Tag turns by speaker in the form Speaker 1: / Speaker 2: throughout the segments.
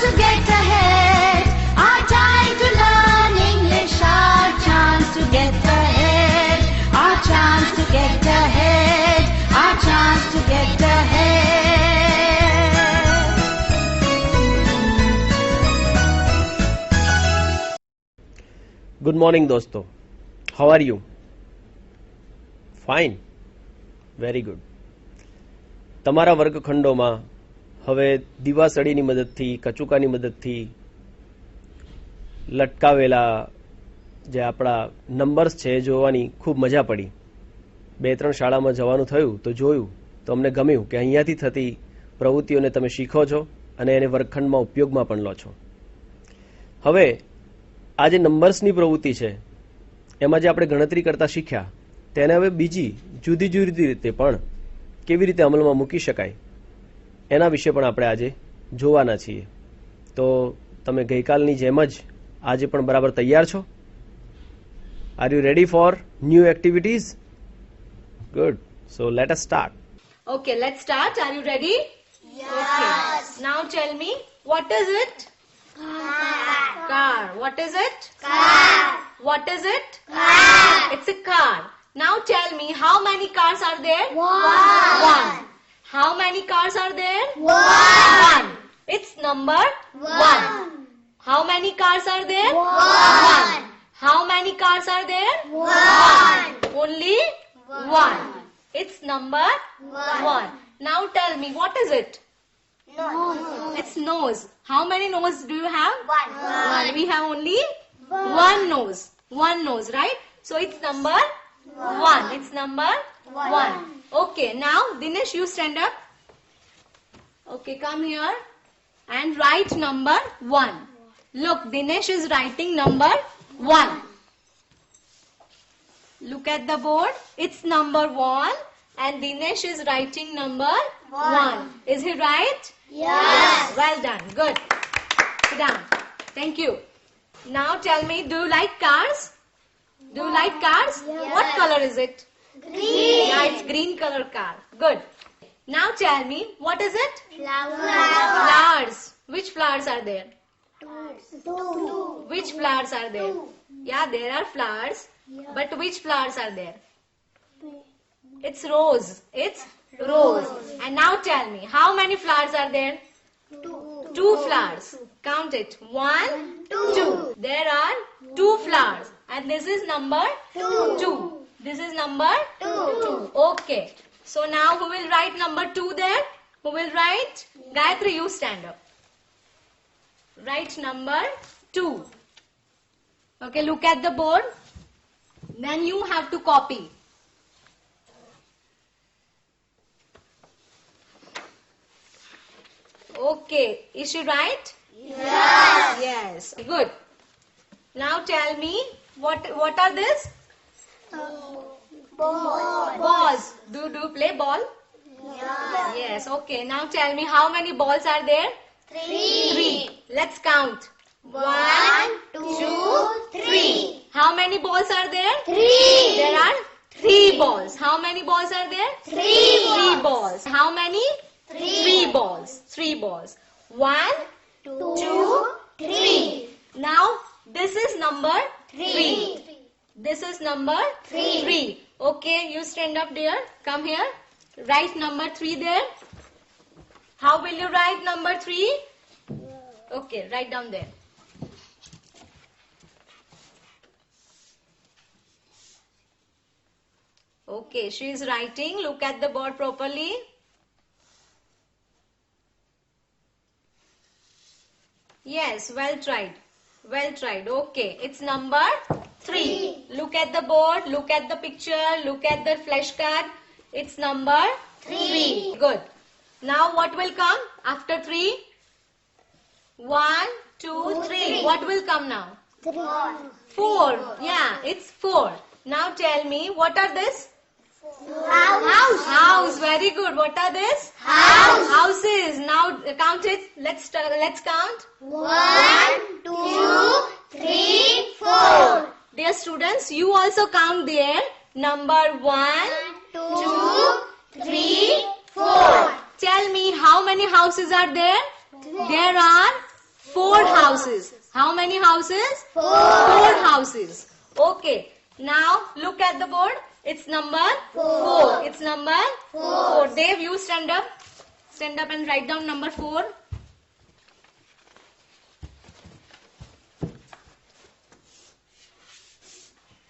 Speaker 1: to get ahead. Our time to learn English. Our chance to get ahead. Our chance to get ahead. Our chance to get ahead.
Speaker 2: Good morning दोस्तों. How are you? Fine. Very good. તમારા વર્ગખંડોમાં હવે દીવાસળીની મદદથી કચુકાની મદદથી લટકાવેલા જે આપણા numbers છે જોવાની ખૂબ મજા પડી. 2-3 શાળામાં જવાનું થયું તો જોયું તો અમને ગમ્યું કે અહીંયાથી થતી પ્રવૃત્તિઓને તમે શીખો છો અને એને વર્ગખંડમાં ઉપયોગમાં પણ લો છો. હવે આ જે નંબર્સની પ્રવૃત્તિ છે એમાં જે આપણે ગણતરી કરતા શીખ્યા તેને હવે બીજી જુદી જુદી રીતે પણ કેવી રીતે અમલમાં મૂકી શકાય એના વિશે પણ આપણે આજે જોવાના છીએ. તો તમે ગઈકાલની જેમ જ આજે પણ બરાબર તૈયાર છો? Are you ready for new activities? Good. So let us start.
Speaker 3: Okay, let's start. Are you ready? Yes. Okay. Now tell me, what is it? Car. What is it? Car. What is it? Car. It's a car. Now tell me, how many cars are there? One. How many cars are there? One. It's number one. How many cars are there? One. How many cars are there? One. Only one. It's number one. Now tell me, what is it? Nose. It's nose. How many nose do you have? One. We have only one nose. One nose, right? So it's number one. It's number one. Okay, now Dinesh, you stand up. Okay, come here and write number one. Look, Dinesh is writing number one. Look at the board. It's number one and Dinesh is writing number one. Is he right? Yes. Well done. Good. Sit down. Thank you. Now tell me, do you like cars? Do you like cars? Yes. What color is it? Green. Yeah, it's green color car. Good. Now tell me, what is it? Flowers. Which flowers are there?
Speaker 4: Two.
Speaker 3: Which flowers are there? Yeah, there are flowers. But which flowers are there? It's rose. It's rose. And now tell me, how many flowers are there? Two flowers. Count it. 1, 2. There are 2 flowers. And this is number 2. This is number 2. Okay. So now who will write number 2 there? Who will write? Gayatri, you stand up. Write number 2. Okay, look at the board. Then you have to copy. Okay, is she right? Yes. Yes, good. Now tell me, what are this? Balls. Do you play ball? Yes, okay. Now tell me, how many balls are there? 3. Let's count. 1, 2, 3. How many balls are there? 3. There are 3 balls. How many balls are there? 3 balls. How many? 3 balls. 3 balls. 1, 2, 3. Now this is number 3. This is number 3. Okay, you stand up dear. Come here. Write number 3 there. How will you write number 3? Okay, write down there. Okay, she is writing. Look at the board properly. Yes, well tried. Well tried. Okay, it's number 3. Look at the board, look at the picture, look at the flashcard. It's number 3. Good. Now what will come after 3? 1, 2, 3. What will come now? 4. Yeah, it's 4. Now tell me, what are this? House. Very good. What are this? Houses. Now count it. Let's count.
Speaker 4: 1, 2, 3, 4.
Speaker 3: Dear students, you also count there. Number 1, 2, 3, 4. Tell me, how many houses are there? There are 4 houses. How many houses? 4 houses. Okay. Now look at the board. It's number 4. It's number 4. Dave, you stand up. Stand up and write down number 4.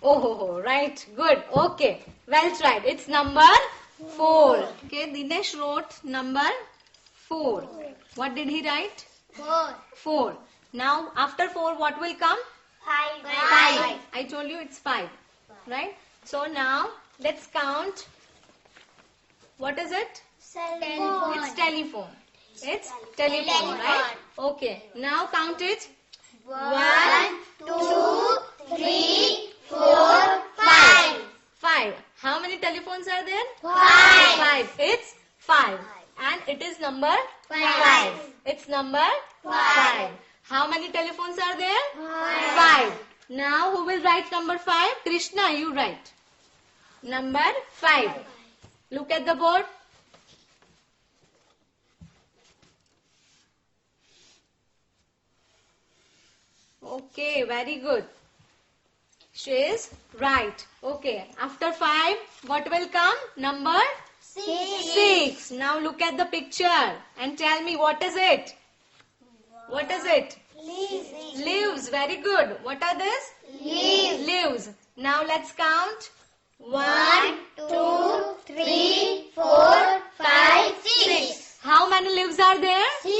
Speaker 3: Oh, right. Good. Okay. Well tried. It's number 4. Okay. Dinesh wrote number 4. What did he write?
Speaker 4: 4.
Speaker 3: 4. Now, after 4, what will come?
Speaker 4: 5.
Speaker 3: 5. I told you it's 5. Right? So now, let's count. What is it?
Speaker 4: Telephone.
Speaker 3: It's telephone. It's telephone, right? Okay. Now count it.
Speaker 4: 1, 2, 3, 4, 5.
Speaker 3: 5. How many telephones are there?
Speaker 4: 5.
Speaker 3: 5. It's 5. And it is number 5.
Speaker 4: 5.
Speaker 3: It's number 5. How many telephones are there?
Speaker 4: 5.
Speaker 3: 5. Now who will write number 5? Krishna, you write. Number 5. Look at the board. Okay, very good. She is right. Okay, after 5, what will come? Number 6. Now look at the picture and tell me what is it? What is it? Leaves. Very good. What are this? Leaves. Now let's count.
Speaker 4: 1, 2, 3, 4, 5, 6.
Speaker 3: How many leaves are there?
Speaker 4: 6.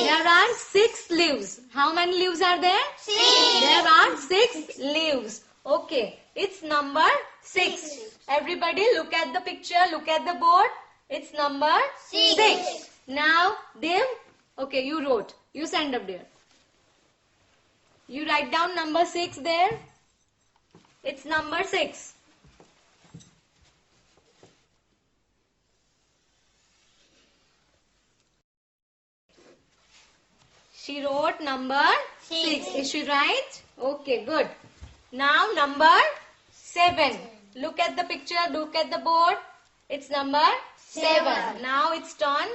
Speaker 3: There are 6 leaves. How many leaves are there?
Speaker 4: 6.
Speaker 3: There are 6 leaves. Okay, it's number 6. Everybody look at the picture, look at the board. It's number 6. Now, Dev, okay, you wrote. You stand up there. You write down number 6 there. It's number 6. She wrote number 6. Is she right? Okay, good. Now number 7. Look at the picture, look at the board. It's number 7. Now it's turn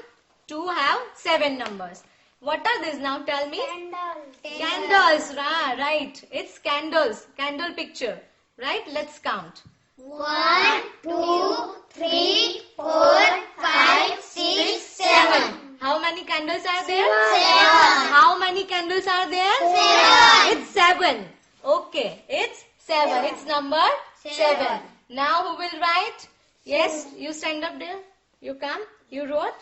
Speaker 3: to have 7 numbers. What are these now? Tell me. Candles. Right. It's candles. Candle picture. Right? Let's count.
Speaker 4: 1, 2, 3, 4, 5, 6, 7.
Speaker 3: How many candles are there?
Speaker 4: 7.
Speaker 3: How many candles are there?
Speaker 4: 7.
Speaker 3: It's 7. Okay, it's 7. It's number 7. Now who will write? Yes, you stand up there. You come. You wrote.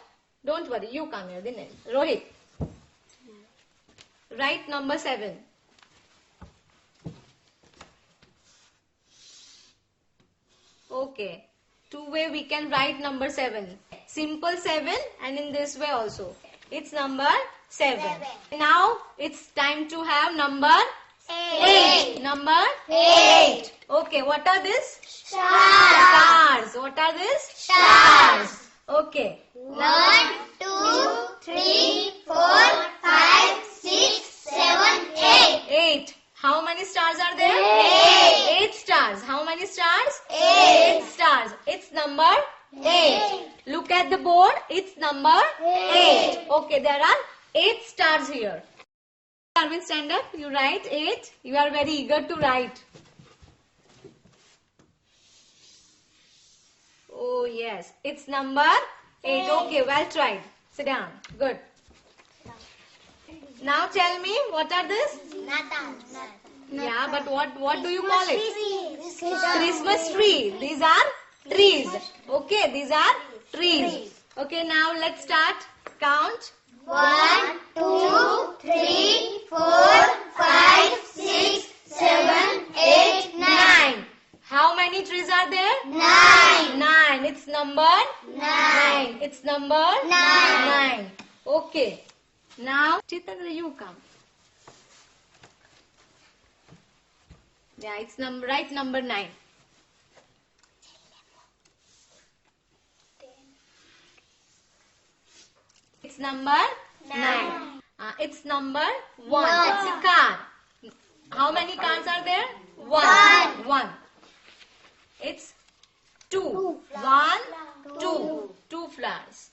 Speaker 3: Don't worry, you come here. Dinesh. Rohit. Write number 7. Okay. Two way we can write number 7. Simple 7 and in this way also. It's number 7. Now it's time to have number 8. Number 8. Okay, what are this? Stars. What are this?
Speaker 4: Stars.
Speaker 3: Okay.
Speaker 4: 1, 2, 3, 4, 5, 6, 7, 8.
Speaker 3: 8. How many stars are there?
Speaker 4: 8.
Speaker 3: 8 stars. How many stars?
Speaker 4: 8.
Speaker 3: 8 stars. It's number 8. Look at the board. It's number 8. Okay, there are 8 stars here. Arvind, stand up. You write 8. You are very eager to write. Oh, yes. It's number 8. Okay, well tried. Sit down. Good. Now tell me, what are this? Yeah, but what do you call it? Christmas tree. These are trees. Okay, these are trees. Okay, now let's start. Count.
Speaker 4: 1, 2, 3, 4, 5, 6, 7, 8, 9.
Speaker 3: How many trees are there?
Speaker 4: 9.
Speaker 3: 9. It's number 9. It's number 9. Okay. Now, Chitandra, you come. Yeah, it's right number 9. It's number 9. It's number 1. It's a car. How many cars are there? 1. It's 2. 1, 2. 2 flowers.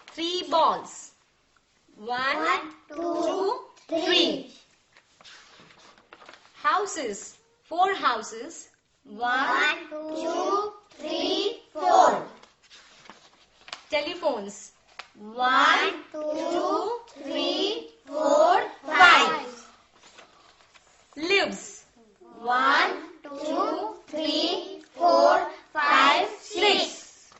Speaker 3: 3 balls. 1, 2, 3. Houses. 4 houses. 1,
Speaker 4: 2, 3, 4.
Speaker 3: telephones. 1,
Speaker 4: 2,
Speaker 3: 3, 4, 5. Lives. 1,
Speaker 4: 2, 3, 4, 5, 6.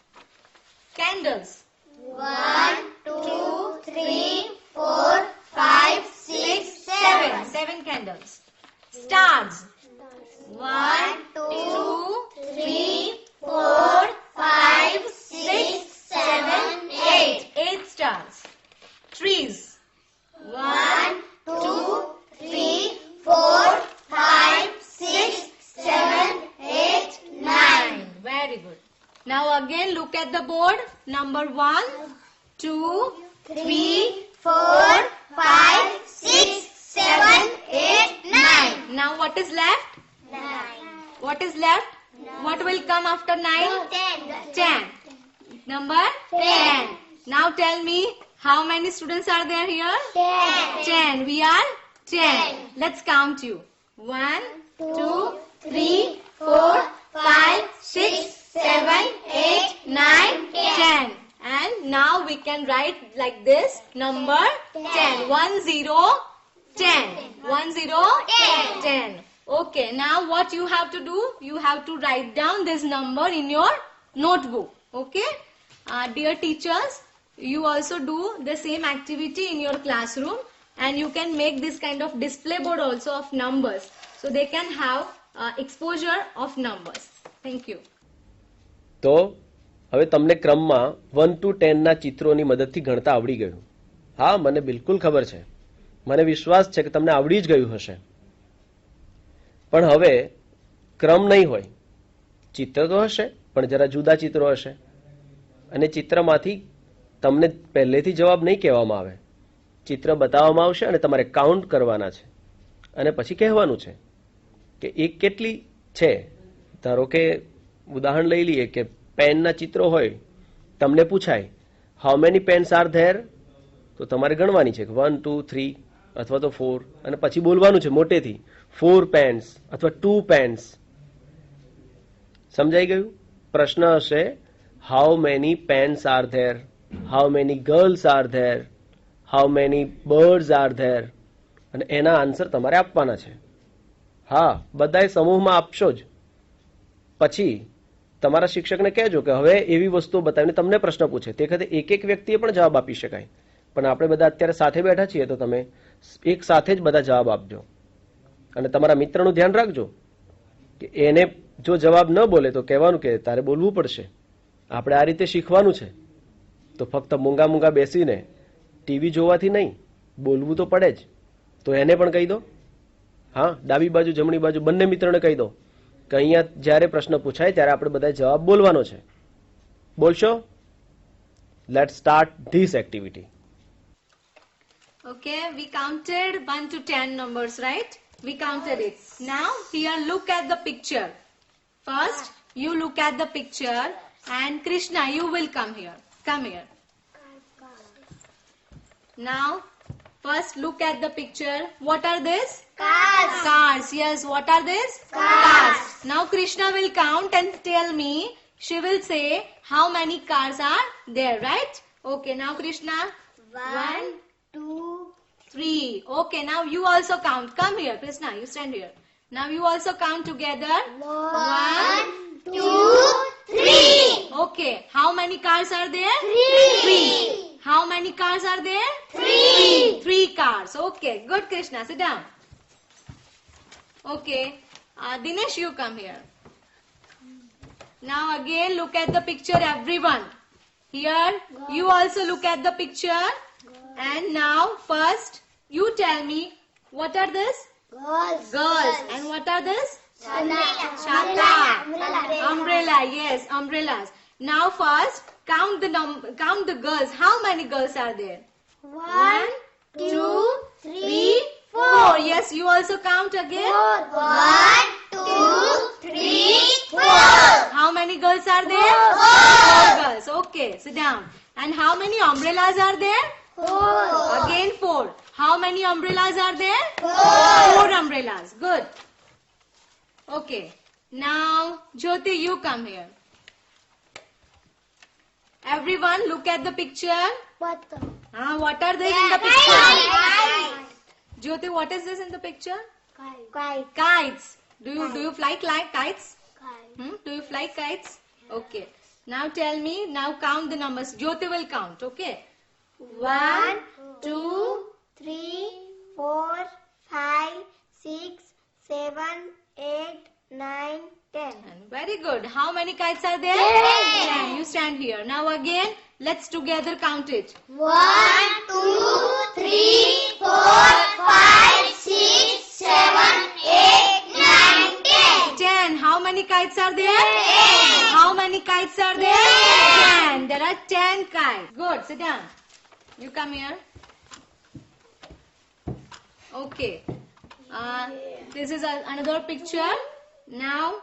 Speaker 3: Candles.
Speaker 4: 1, 2, 3, 4, 5, 6, 7.
Speaker 3: 7 candles. Stars. 1,
Speaker 4: 2,
Speaker 3: 3,
Speaker 4: 4, 5, 6, 7, 8.
Speaker 3: 8 stars. Trees.
Speaker 4: 1, 2, 3, 4, 5, 6, 7, 8, 9.
Speaker 3: Very good. Now again look at the board. Number 1, 2, 3.
Speaker 4: 4, 5, 6, 7, 8, 9.
Speaker 3: Now what is left?
Speaker 4: 9.
Speaker 3: What is left? What will come after 9? 10. Number 10. Now tell me how many students are there here? 10. We are 10. Let's count you. 1, 2, 3, 4, 5, 6, 7, 8, 9, 10. And now we can write like this. Number 10. 1, 0, 10. 1, 0, 10. Okay. Now what you have to do? You have to write down this number in your notebook. Okay. Dear teachers, you also do the same activity in your classroom, and you can make this kind of display board also of numbers, so they can have exposure of numbers. Thank you.
Speaker 2: તો હવે તમને ક્રમમાં 1 to 10 ના ચિત્રોની મદદથી ગણતા આવડી ગયું. હા, મને બિલકુલ ખબર છે. મને વિશ્વાસ છે કે તમને આવડી જ ગયું હશે. પણ હવે ક્રમ નહીં હોય. ચિત્ર તો હશે, પણ જરા જુદા ચિત્રો હશે. અને ચિત્રમાંથી તમને પહેલેથી જવાબ નહીં કહેવામાં આવે. ચિત્ર બતાવવામાં આવશે અને તમારે કાઉન્ટ કરવાના છે અને પછી કહેવાનું છે કે એક કેટલી છે. ધારો કે ઉદાહરણ લઈ લઈએ કે પેનના ચિત્રો હોય, તમને પૂછાય how many Pence are there, તો તમારે ગણવાની છે કે 1, 2, 3 અથવા તો 4, અને પછી બોલવાનું છે મોટેથી 4 પેન્સ અથવા 2 પેન્સ. સમજાઈ ગયું? પ્રશ્ન હશે how many Pence are there, how many girls are there, how many birds are there, અને એના આન્સર તમારે આપવાના છે. હા, બધાએ સમૂહમાં આપશો જ. પછી તમારા શિક્ષકને કહેજો કે હવે એવી વસ્તુઓ બતાવીને તમને પ્રશ્ન પૂછે. તે વખતે એક એક વ્યક્તિએ પણ જવાબ આપી શકાય, પણ આપણે બધા અત્યારે સાથે બેઠા છીએ તો તમે એક સાથે જ બધા જવાબ આપજો. અને તમારા મિત્રનું ધ્યાન રાખજો કે એને જો જવાબ ન બોલે તો કહેવાનું કે તારે બોલવું પડશે. આપણે આ રીતે શીખવાનું છે. તો ફક્ત મૂંગા મૂંગા બેસીને ટીવી જોવાથી નહીં, બોલવું તો પડે જ. તો એને પણ કહી દો. હા, ડાબી બાજુ જમણી બાજુ બંને મિત્રોને કહી દો કે અહીંયા જ્યારે પ્રશ્ન પૂછાય ત્યારે આપણે બધા જવાબ બોલવાનો છે. બોલશો? Let's start this activity.
Speaker 3: Okay, we counted 1 to 10 numbers, right? We counted it. Now, here look at the picture. First, you look at the picture, and Krishna, you will come here. Come here. Now, first look at the picture. What are these?
Speaker 4: Cars.
Speaker 3: Cars. Yes, what are these?
Speaker 4: Cars.
Speaker 3: Now, Krishna will count and tell me. She will say how many cars are there, right? Okay, now Krishna. 1,
Speaker 4: 2,
Speaker 3: 3. Okay, now you also count. Come here, Krishna, you stand here. Now you also count together.
Speaker 4: 1, 2, 3.
Speaker 3: Okay, how many cars are there?
Speaker 4: 3.
Speaker 3: How many cars are there?
Speaker 4: 3.
Speaker 3: 3 cars. Okay, good, Krishna, sit down. Okay, Dinesh, you come here. Now again look at the picture, everyone. Here, you also look at the picture. And now first you tell me what are this?
Speaker 4: Girls.
Speaker 3: Girls. And what are this?
Speaker 4: Umbrella.
Speaker 3: Umbrella. Yes, umbrellas. Now first count the girls. How many girls are there?
Speaker 4: 1, 2, 3,
Speaker 3: 4. Yes, you also count again.
Speaker 4: 1, 2, 3, 4.
Speaker 3: How many girls are there? 4 girls. Okay, sit down. And how many umbrellas are there?
Speaker 4: Four.
Speaker 3: Again 4. How many umbrellas are there? 4 umbrellas. Good. Okay. Now, Jyoti, you come here. Everyone, look at the picture.
Speaker 4: What the?
Speaker 3: What are they in the picture? Jyoti, what is this in the picture?
Speaker 4: Kite.
Speaker 3: Kites. Do you fly kites?
Speaker 4: Kite.
Speaker 3: Do you fly kites? Okay. Now tell me. Now count the numbers. Jyoti will count. Okay.
Speaker 4: 1, 2, 3, 4, 5, 6, 7, 8, 9, 10.
Speaker 3: Very good. How many kites are there?
Speaker 4: 10.
Speaker 3: You stand here. Now again, let's together count it.
Speaker 4: 1, 2, 3, 4, 5, 6, 7, 8, 9, 10.
Speaker 3: 10. How many kites are there?
Speaker 4: 10.
Speaker 3: How many kites are there? 10. There are 10 kites. Good. Sit down. You come here. Okay. This is another picture. Now